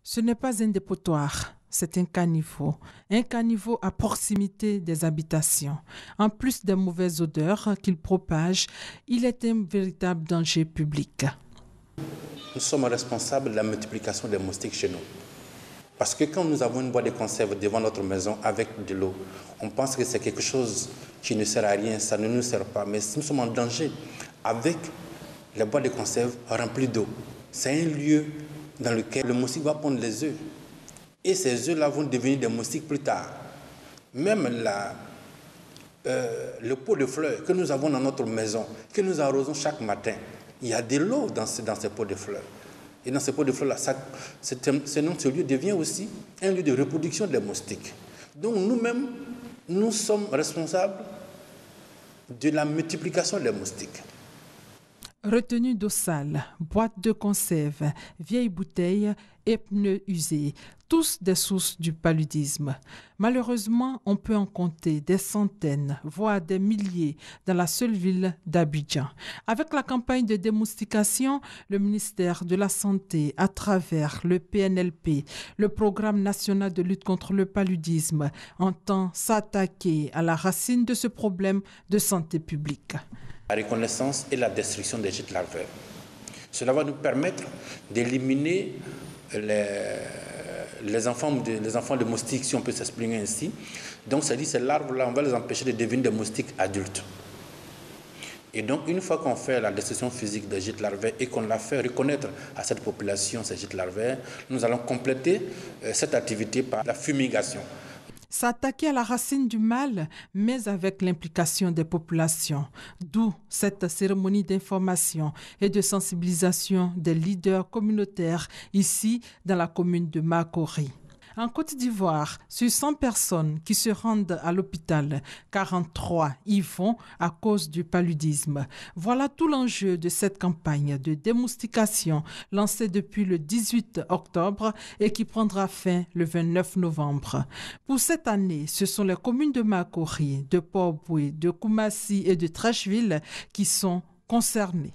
Ce n'est pas un dépotoir, c'est un caniveau. Un caniveau à proximité des habitations. En plus des mauvaises odeurs qu'il propage, il est un véritable danger public. Nous sommes responsables de la multiplication des moustiques chez nous. Parce que quand nous avons une boîte de conserve devant notre maison avec de l'eau, on pense que c'est quelque chose qui ne sert à rien, ça ne nous sert pas. Mais nous sommes en danger avec les boîtes de conserve remplies d'eau. C'est un lieu dans lequel le moustique va pondre les œufs. Et ces œufs-là vont devenir des moustiques plus tard. Même le pot de fleurs que nous avons dans notre maison, que nous arrosons chaque matin, il y a de l'eau dans ces pots de fleurs. Et dans ces pots de fleurs-là, ce lieu devient aussi un lieu de reproduction des moustiques. Donc nous-mêmes, nous sommes responsables de la multiplication des moustiques. Retenue d'eau sale, boîte de conserve, vieilles bouteilles et pneus usés, tous des sources du paludisme. Malheureusement, on peut en compter des centaines, voire des milliers dans la seule ville d'Abidjan. Avec la campagne de démoustication, le ministère de la Santé, à travers le PNLP, le Programme national de lutte contre le paludisme, entend s'attaquer à la racine de ce problème de santé publique. La reconnaissance et la destruction des gîtes larvaires. Cela va nous permettre d'éliminer les enfants de moustiques, si on peut s'exprimer ainsi. Donc, c'est-à-dire ces larves-là, on va les empêcher de devenir des moustiques adultes. Et donc, une fois qu'on fait la destruction physique des gîtes larvaires et qu'on l'a fait reconnaître à cette population, ces gîtes larvaires, nous allons compléter cette activité par la fumigation. S'attaquer à la racine du mal, mais avec l'implication des populations. D'où cette cérémonie d'information et de sensibilisation des leaders communautaires ici dans la commune de Makori. En Côte d'Ivoire, sur 100 personnes qui se rendent à l'hôpital, 43 y vont à cause du paludisme. Voilà tout l'enjeu de cette campagne de démoustication lancée depuis le 18 octobre et qui prendra fin le 29 novembre. Pour cette année, ce sont les communes de Makori, de Port-Boué, de Koumassi et de Treichville qui sont concernées.